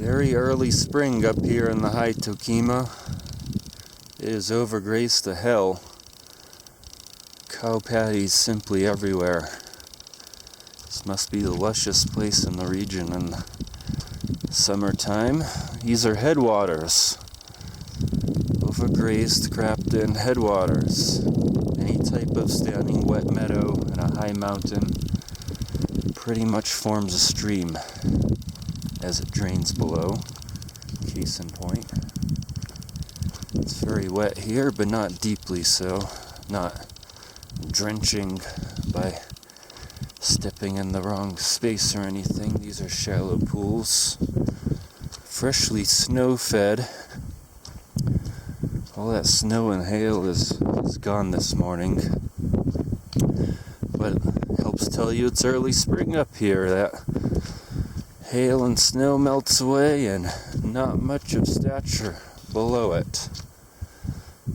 Very early spring up here in the high Toquima. It is overgrazed to hell. Cow patties simply everywhere. This must be the luscious place in the region in summertime. These are headwaters. Overgrazed, crapped in headwaters. Any type of standing wet meadow in a high mountain pretty much forms a stream as it drains below. Case in point. It's very wet here, but not deeply so. Not drenching by stepping in the wrong space or anything. These are shallow pools. Freshly snow-fed. All that snow and hail is gone this morning. But it helps tell you it's early spring up here. That hail and snow melts away and not much of stature below it.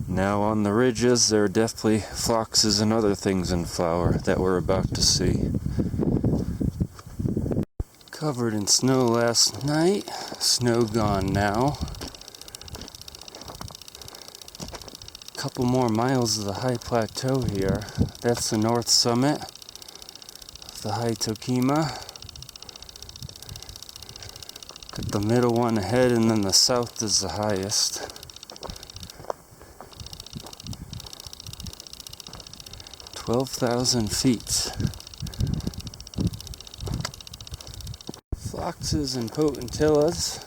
Now on the ridges there are definitely phloxes and other things in flower that we're about to see. Covered in snow last night, snow gone now. Couple more miles of the high plateau here. That's the north summit of the high Toquima. Got the middle one ahead, and then the south is the highest. "12,000 feet. Phloxes and potentillas,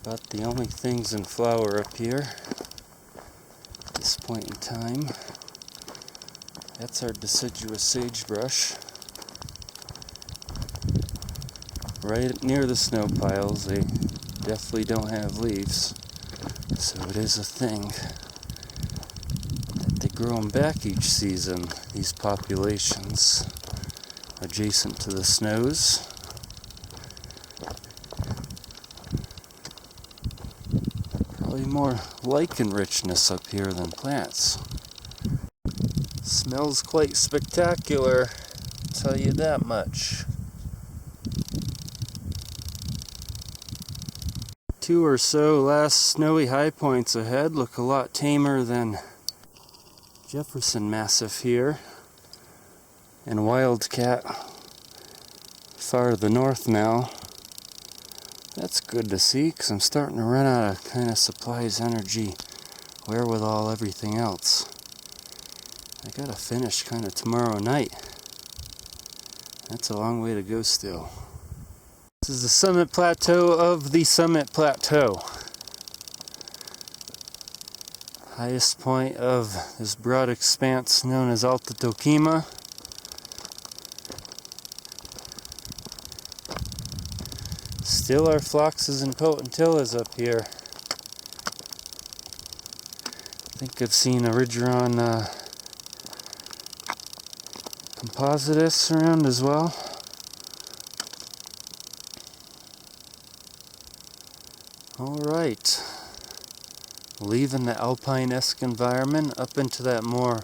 about the only things in flower up here at this point in time. That's our deciduous sagebrush. Right near the snow piles. They definitely don't have leaves, so it is a thing that they grow them back each season, these populations adjacent to the snows. Probably more lichen richness up here than plants. Smells quite spectacular, I'll tell you that much. 2 or so last snowy high points ahead look a lot tamer than Jefferson Massif here, and Wildcat far to the north now. That's good to see, because I'm starting to run out of kind of supplies, energy, wherewithal, everything else. I gotta finish kind of tomorrow night. That's a long way to go still. This is the summit plateau of the summit plateau. Highest point of this broad expanse known as Alta Toquima. Still are phloxes and potentillas up here. I think I've seen Origeron compositus around as well. Alright, leaving the alpine-esque environment up into that more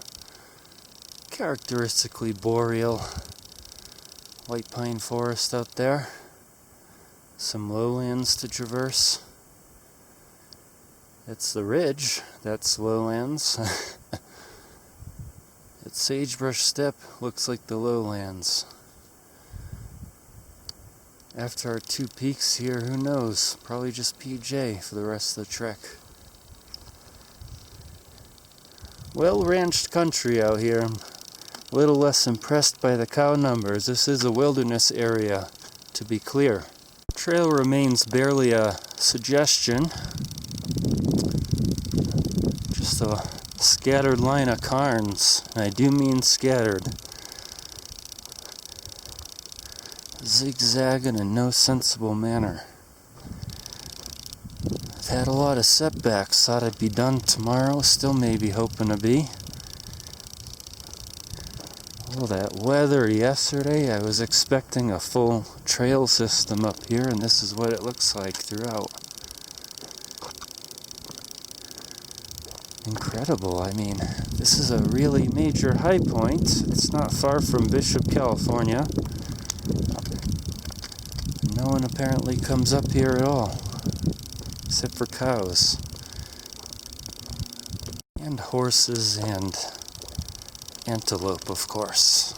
characteristically boreal white pine forest out there. Some lowlands to traverse. It's the ridge, that's lowlands. That sagebrush steppe looks like the lowlands. After our 2 peaks here, who knows? Probably just PJ for the rest of the trek. Well-ranched country out here. I'm a little less impressed by the cow numbers. This is a wilderness area, to be clear. Trail remains barely a suggestion. Just a scattered line of cairns, and I do mean scattered. Zigzagging in no sensible manner. I've had a lot of setbacks. Thought I'd be done tomorrow. Still maybe hoping to be. Oh, that weather yesterday. I was expecting a full trail system up here, and this is what it looks like throughout. Incredible. I mean, this is a really major high point. It's not far from Bishop, California. No No one apparently comes up here at all, except for cows. And horses and antelope, of course.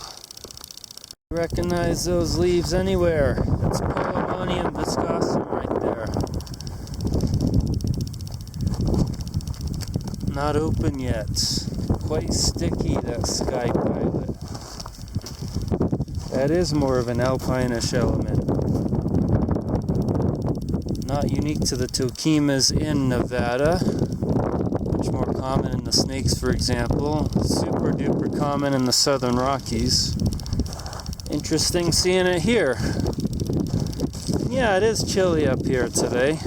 Recognize those leaves anywhere. That's Polemonium viscosum right there. Not open yet. Quite sticky, that sky pilot. That is more of an alpine-ish element. Not unique to the Toquimas in Nevada. Much more common in the Snakes, for example. Super duper common in the Southern Rockies. Interesting seeing it here. Yeah, it is chilly up here today.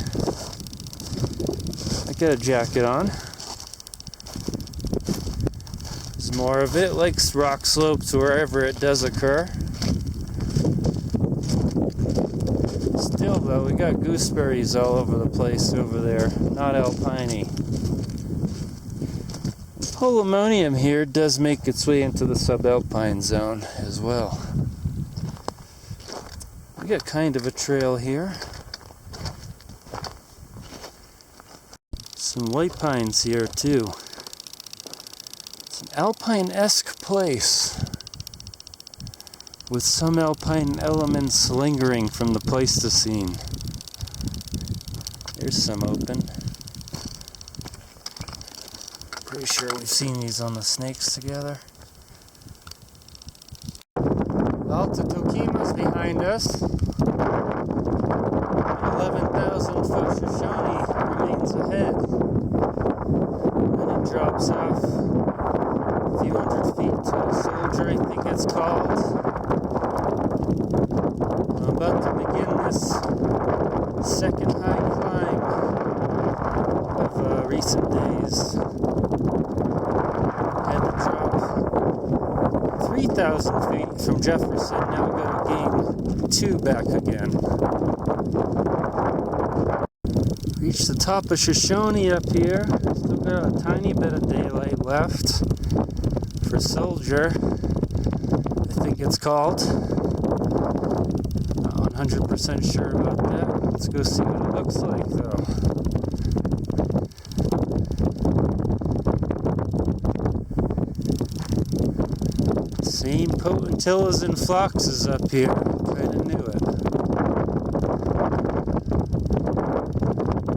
I got a jacket on. There's more of it, like rock slopes wherever it does occur. Still though, we got gooseberries all over the place over there, not alpine-y. Polemonium here does make its way into the subalpine zone as well. We got kind of a trail here. Some white pines here too. It's an alpine-esque place with some alpine elements lingering from the Pleistocene. There's some open. Pretty sure we've seen these on the Snakes together. Alta Toquima's behind us. 11,000 foot Shoshone remains ahead. And it drops off a few hundred feet to a Soldier, I think it's called. I'm about to begin this second high climb of recent days. Had to drop 3,000 feet from Jefferson, now got to gain 2 back again. Reached the top of Shoshone up here. Still got a tiny bit of daylight left for Soldier, I think it's called. Not 100% sure about that. Let's go see what it looks like though. Same potentillas and foxes up here. Kinda knew it.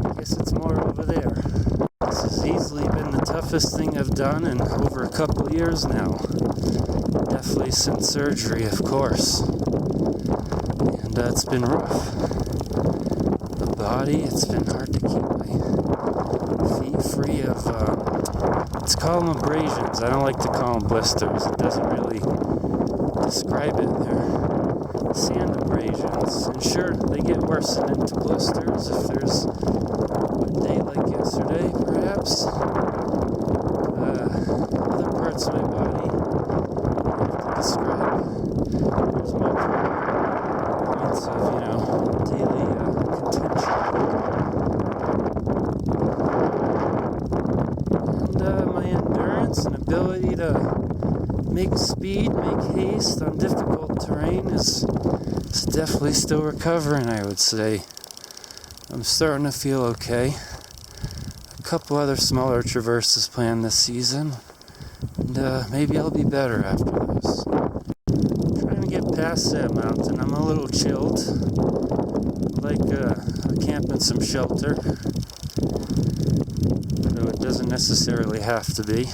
I guess it's more over there. This has easily been the toughest thing I've done in over a couple years now. Definitely since surgery, of course. And it's been rough. The body, it's been hard to keep my feet free of, let's call them abrasions. I don't like to call them blisters. It doesn't really describe it. They're sand abrasions. And sure, they get worse into blisters if there's a day like yesterday, perhaps. Other parts of my body, I have to describe. There's multiple points of, daily contention. And my endurance and ability to make speed, make haste on difficult terrain is definitely still recovering, I would say. I'm starting to feel okay. A couple other smaller traverses planned this season, and maybe I'll be better after this. Trying to get past that mountain. I'm a little chilled. I'd like camp in some shelter, though it doesn't necessarily have to be.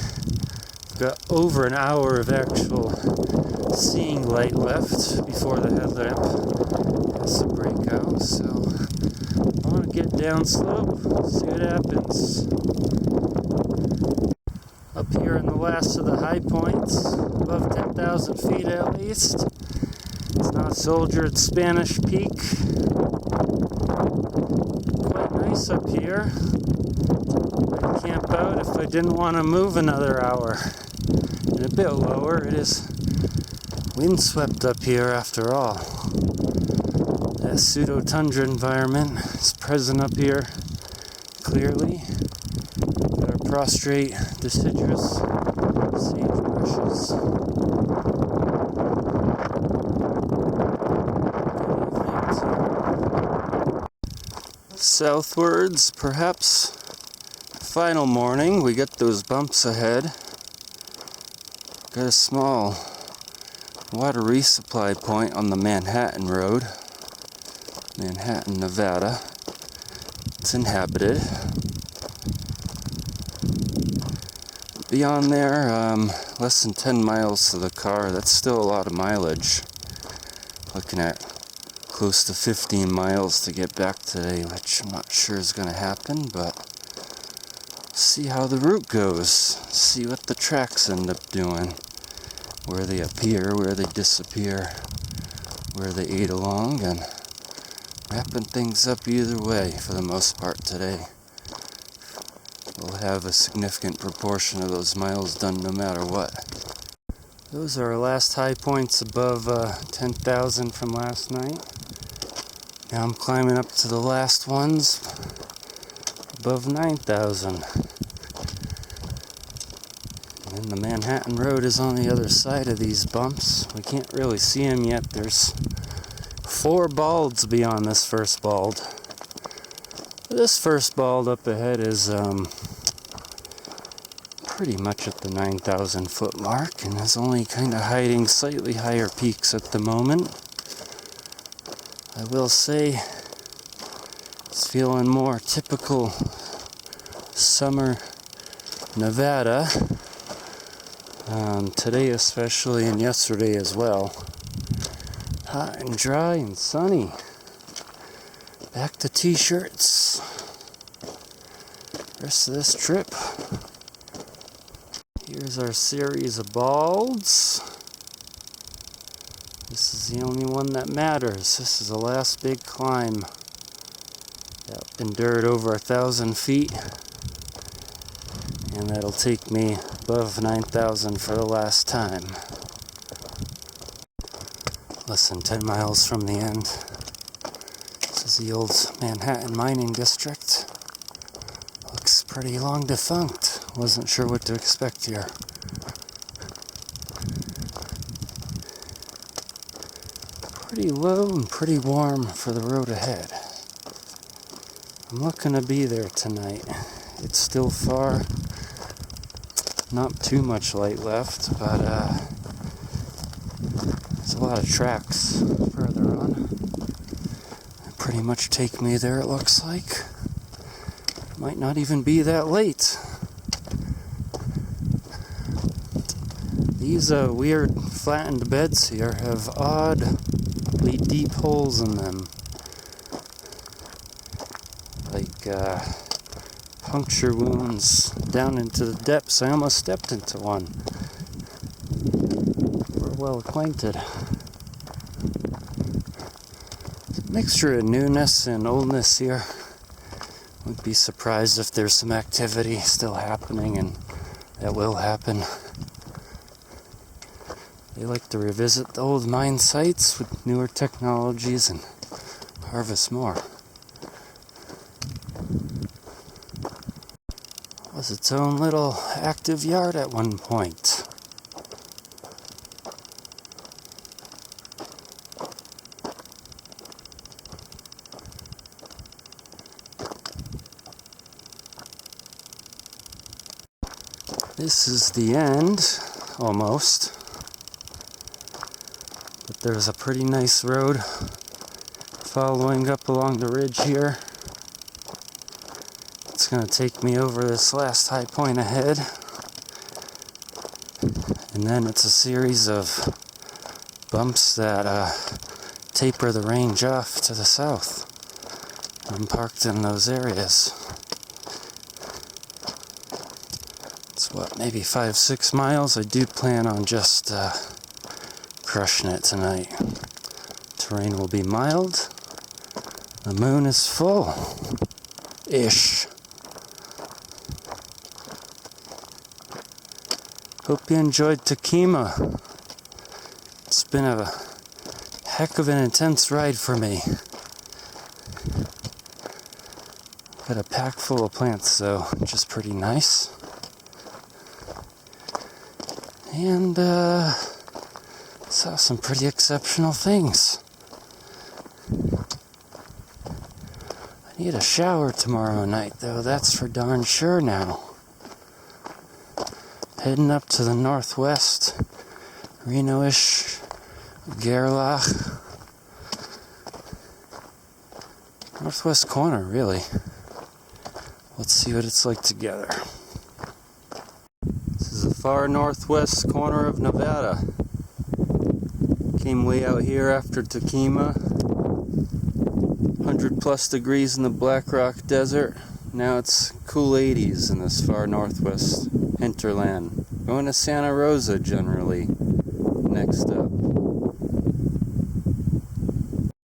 Got over an hour of actual seeing light left before the headlamp has to break out, so I want to get down slope, see what happens. Up here in the last of the high points, above 10,000 feet at least. It's not Soldier, it's Spanish Peak. Quite nice up here. I'd camp out if I didn't want to move another hour. And a bit lower, it is windswept up here after all. That pseudo-tundra environment is present up here clearly. Got our prostrate deciduous sagebrushes. Good evening to southwards, perhaps final morning. We get those bumps ahead. Got a small water resupply point on the Manhattan Road, Manhattan, Nevada. It's inhabited. Beyond there, less than 10 miles to the car. That's still a lot of mileage. Looking at close to 15 miles to get back today, which I'm not sure is going to happen, but see how the route goes. See what the tracks end up doing. Where they appear, where they disappear, where they aid along, and wrapping things up either way for the most part today. We'll have a significant proportion of those miles done no matter what. Those are our last high points above 10,000 from last night. Now I'm climbing up to the last ones above 9,000. And the Manhattan Road is on the other side of these bumps. We can't really see them yet. There's 4 balds beyond this first bald. This first bald up ahead is pretty much at the 9,000 foot mark and is only kind of hiding slightly higher peaks at the moment. I will say it's feeling more typical summer Nevada. Today especially, and yesterday as well. Hot and dry and sunny. Back to t-shirts. Rest of this trip. Here's our series of balds. This is the only one that matters. This is the last big climb. That endured over 1,000 feet. And that'll take me above 9,000 for the last time. Less than 10 miles from the end. This is the old Manhattan mining district. Looks pretty long defunct. Wasn't sure what to expect here. Pretty low and pretty warm for the road ahead. I'm looking to be there tonight. It's still far. Not too much light left, but there's a lot of tracks further on. They pretty much take me there, it looks like. Might not even be that late. These weird flattened beds here have oddly deep holes in them. Like puncture wounds down into the depths. I almost stepped into one. We're well acquainted. It's a mixture of newness and oldness here. Wouldn't be surprised if there's some activity still happening, and that will happen. They like to revisit the old mine sites with newer technologies and harvest more. It was its own little active yard at one point. This is the end, almost. But there's a pretty nice road following up along the ridge here. It's going to take me over this last high point ahead. And then it's a series of bumps that taper the range off to the south. I'm parked in those areas. It's what, maybe 5-6 miles? I do plan on just crushing it tonight. Terrain will be mild. The moon is full-ish. Hope you enjoyed Toquima. It's been a heck of an intense ride for me. Got a pack full of plants though, which is pretty nice. And saw some pretty exceptional things. I Need a shower tomorrow night, though, that's for darn sure now. Heading up to the northwest, Reno-ish, Gerlach. Northwest corner, really. Let's see what it's like together. This is the far northwest corner of Nevada. Came way out here after Toquima. 100 plus degrees in the Black Rock Desert. Now it's cool 80s in this far northwest hinterland. Going to Santa Rosa generally. Next up.